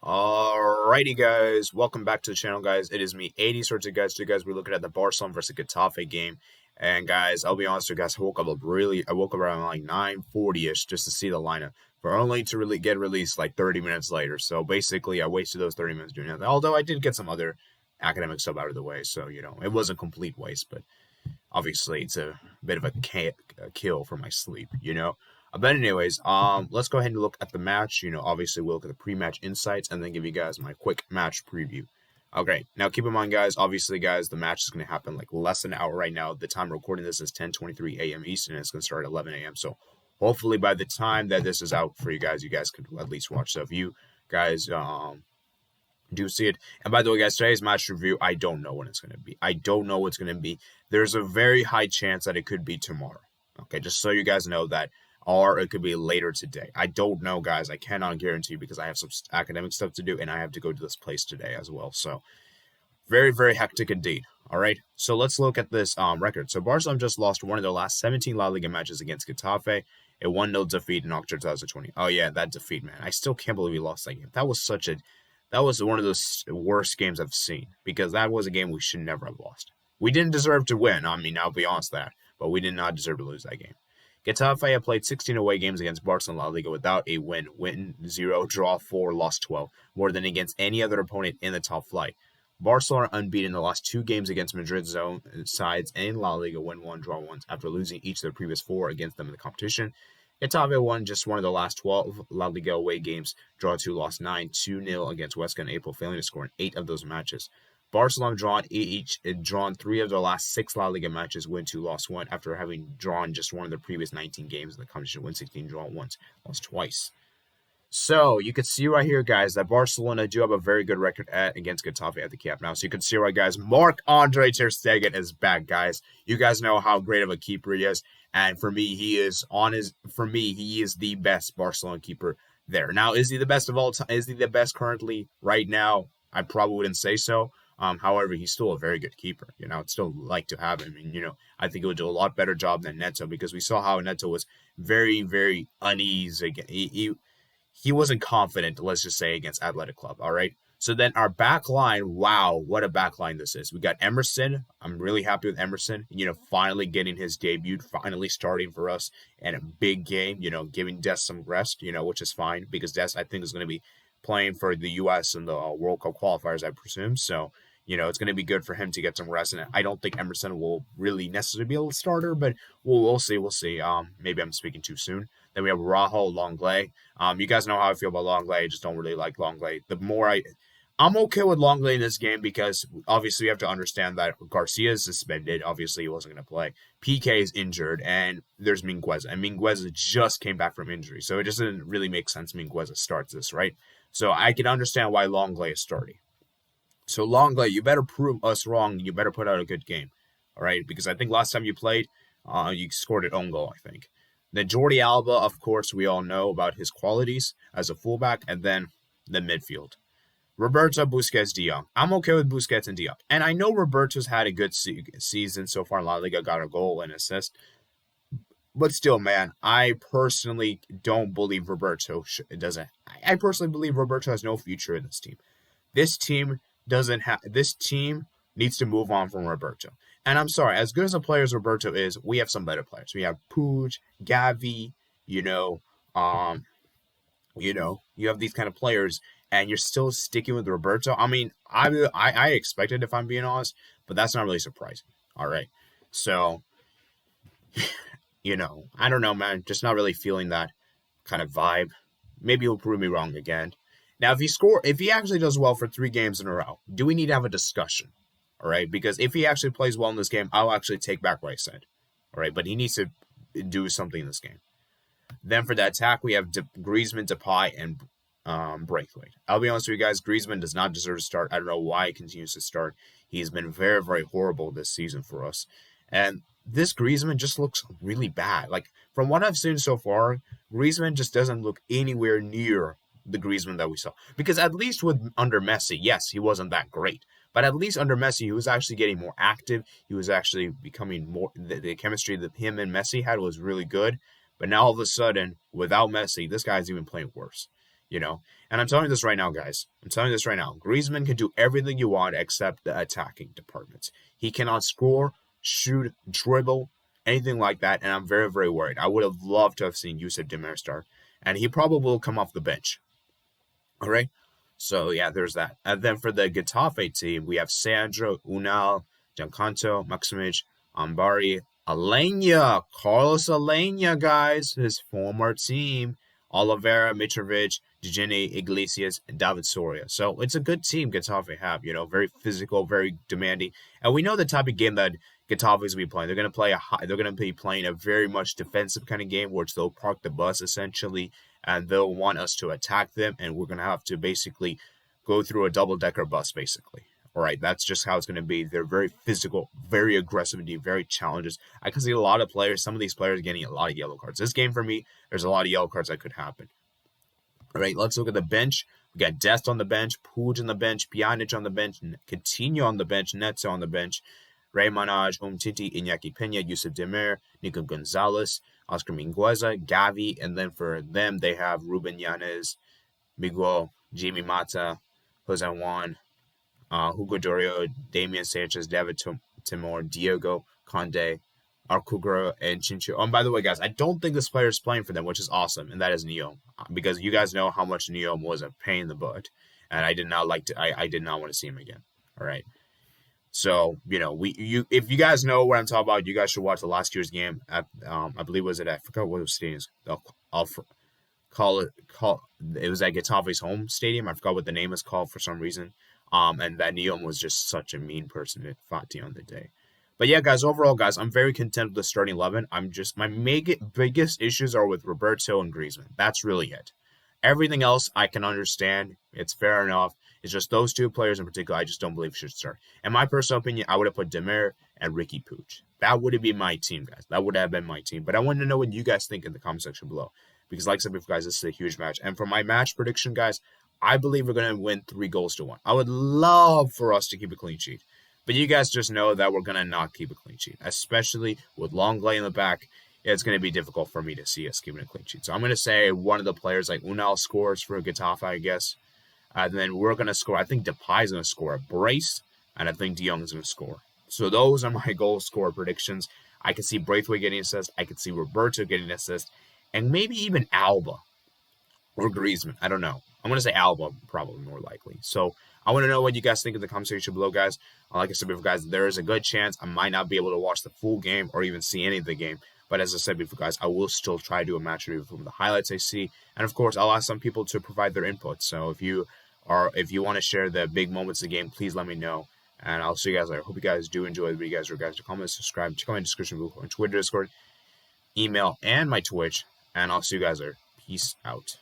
Alrighty, guys. Welcome back to the channel, guys. It is me, 80 sorts of guys. Today, guys, we're looking at the Barcelona versus Getafe game. And guys, I'll be honest with you guys, I woke up around like 9:40ish just to see the lineup, for only to really get released like 30 minutes later. So basically, I wasted those 30 minutes doing that. Although I did get some other academic stuff out of the way, so it was a complete waste. But obviously, it's a bit of a kill for my sleep. But anyways, let's go ahead and look at the match. Obviously we'll look at the pre-match insights and then give you guys my quick match preview. Okay, now keep in mind, guys, obviously, guys, the match is going to happen like less than an hour right now. The time I'm recording this is 10:23 a.m. Eastern, and it's going to start at 11 a.m. So hopefully by the time that this is out for you guys could at least watch. So if you guys do see it. And by the way, guys, today's match review, I don't know when it's going to be. I don't know what's going to be. There's a very high chance that it could be tomorrow. Okay, just so you guys know that. Or it could be later today. I don't know, guys. I cannot guarantee because I have some academic stuff to do, and I have to go to this place today as well. So, very, very hectic indeed. All right, so let's look at this record. So, Barcelona just lost one of their last 17 La Liga matches against Getafe, a 1-0 defeat in October 2020. Oh, yeah, that defeat, man. I still can't believe we lost that game. That was one of those worst games I've seen, because that was a game we should never have lost. We didn't deserve to win. I mean, I'll be honest with that, but we did not deserve to lose that game. Getafe have played 16 away games against Barcelona La Liga without a win 0, draw 4, lost 12, more than against any other opponent in the top flight. Barcelona unbeaten in the last 2 games against Madrid's zone sides in La Liga, win 1, draw 1, after losing each of their previous 4 against them in the competition. Getafe won just one of the last 12 La Liga away games, draw 2, lost 9, 2-0 against Huesca in April, failing to score in 8 of those matches. Barcelona drawn 3 of their last 6 La Liga matches, win 2, lost 1, after having drawn just one of their previous 19 games in the competition, win 16, draw once, lost twice. So you can see right here, guys, that Barcelona do have a very good record against Getafe at the Camp Nou. So you can see right, guys, Marc-Andre ter-Stegen is back, guys. You guys know how great of a keeper he is, and for me, he is the best Barcelona keeper there. Now, is he the best of all time? Is he the best currently right now? I probably wouldn't say so. However, he's still a very good keeper. I'd still like to have him. And, I think he would do a lot better job than Neto, because we saw how Neto was very, very uneasy. He wasn't confident, let's just say, against Athletic Club. All right. So then our back line, wow, what a back line this is. We got Emerson. I'm really happy with Emerson, finally getting his debut, finally starting for us in a big game, giving Des some rest, which is fine, because Des, I think, is going to be playing for the U.S. in the World Cup qualifiers, I presume. So, it's going to be good for him to get some rest. And I don't think Emerson will really necessarily be a starter, but we'll see. We'll see. Maybe I'm speaking too soon. Then we have Rahul Longley. You guys know how I feel about Longley. I just don't really like Longley. I'm okay with Longley in this game, because obviously you have to understand that Garcia is suspended. Obviously he wasn't going to play. PK is injured, and there's Mingueza. And Mingueza just came back from injury. So it doesn't really make sense Mingueza starts this, right? So I can understand why Longley is starting. So Longley, you better prove us wrong. You better put out a good game, all right? Because I think last time you played, you scored an own goal, I think. Then Jordi Alba, of course, we all know about his qualities as a fullback. And then the midfield. Roberto, Busquets, De Jong. I'm okay with Busquets and De Jong. And I know Roberto's had a good season so far in La Liga, got a goal and assist. But still, man, I personally don't believe Roberto doesn't. I personally believe Roberto has no future in this team. This team needs to move on from Roberto. And I'm sorry, as good as a player as Roberto is, we have some better players. We have Puig, Gavi, you have these kind of players, and you're still sticking with Roberto. I mean, I expected, if I'm being honest, but that's not really surprising. All right. So, I don't know, man. Just not really feeling that kind of vibe. Maybe he'll prove me wrong again. Now, if he actually does well for 3 games in a row, do we need to have a discussion? All right, because if he actually plays well in this game, I'll actually take back what I said. All right, but he needs to do something in this game. Then for the attack, we have Griezmann, Depay, and Braithwaite. I'll be honest with you guys, Griezmann does not deserve to start. I don't know why he continues to start. He's been very, very horrible this season for us. And this Griezmann just looks really bad. Like, from what I've seen so far, Griezmann just doesn't look anywhere near the Griezmann that we saw. Because at least under Messi, yes, he wasn't that great. But at least under Messi, he was actually getting more active. He was actually becoming more... The chemistry that him and Messi had was really good. But now all of a sudden, without Messi, this guy's even playing worse. you know. And I'm telling you this right now, guys. I'm telling you this right now. Griezmann can do everything you want except the attacking department. He cannot score, shoot, dribble, anything like that. And I'm very, very worried. I would have loved to have seen Yusuf Demir start, and he probably will come off the bench. All right. So yeah, there's that. And then for the Getafe team, we have Sandro, Unal, Giancanto, Maximic, Ambari, Alenia, Carlos Alenia, guys, his former team, Oliveira, Mitrovic, Djini, Iglesias, and David Soria. So it's a good team Getafe have, very physical, very demanding. And we know the type of game that Getafe is going to be playing. They're going to be playing a very much defensive kind of game, which they'll park the bus essentially, and they'll want us to attack them, and we're going to have to basically go through a double-decker bus, basically. All right, that's just how it's going to be. They're very physical, very aggressive, and very challenges. I can see a lot of players, some of these players getting a lot of yellow cards. This game, for me, there's a lot of yellow cards that could happen. All right, let's look at the bench. We got Dest on the bench, Puig on the bench, Pjanic on the bench, Coutinho on the bench, Neto on the bench, Ray Manaj, Umtiti, Iñaki Peña, Yusuf Demir, Nico Gonzalez, Oscar Mingueza, Gavi, and then for them, they have Ruben Yanez, Miguel, Jimmy Mata, Jose Juan, Hugo Dorio, Damian Sanchez, David Timor, Diego Conde, Arcugro, and Chincho. Oh, and by the way, guys, I don't think this player is playing for them, which is awesome, and that is Neom, because you guys know how much Neom was a pain in the butt, and I did not want to see him again. All right. So, if you guys know what I'm talking about, you guys should watch the last year's game at, I believe was it at, I forgot what the stadium is. It was at Getafe's home stadium. I forgot what the name is called for some reason. And that Neom was just such a mean person at Fati on the day. But yeah, guys, overall, guys, I'm very content with the starting 11. My biggest issues are with Roberto and Griezmann. That's really it. Everything else I can understand. It's fair enough. It's just those two players in particular I just don't believe should start. In my personal opinion, I would have put Demir and Ricky Puig. That would have been my team, guys. That would have been my team. But I wanted to know what you guys think in the comment section below. Because like I said before, guys, this is a huge match. And for my match prediction, guys, I believe we're going to win 3-1. I would love for us to keep a clean sheet. But you guys just know that we're going to not keep a clean sheet. Especially with Longley in the back. It's going to be difficult for me to see us keeping a clean sheet. So I'm going to say one of the players like Unal scores for Getafe, I guess. And then we're going to score. I think Depay is going to score a brace. And I think De Jong is going to score. So those are my goal score predictions. I can see Braithwaite getting an assist. I can see Roberto getting an assist. And maybe even Alba or Griezmann. I don't know. I'm going to say Alba, probably more likely. So I want to know what you guys think in the comment section below, guys. Like I said before, guys, there is a good chance I might not be able to watch the full game or even see any of the game. But as I said before, guys, I will still try to do a match review from the highlights I see. And of course, I'll ask some people to provide their input. So if you want to share the big moments of the game, please let me know. And I'll see you guys later. Hope you guys do enjoy the video, guys. Remember, guys, to comment, subscribe, check out my description below on Twitter, Discord, email, and my Twitch. And I'll see you guys later. Peace out.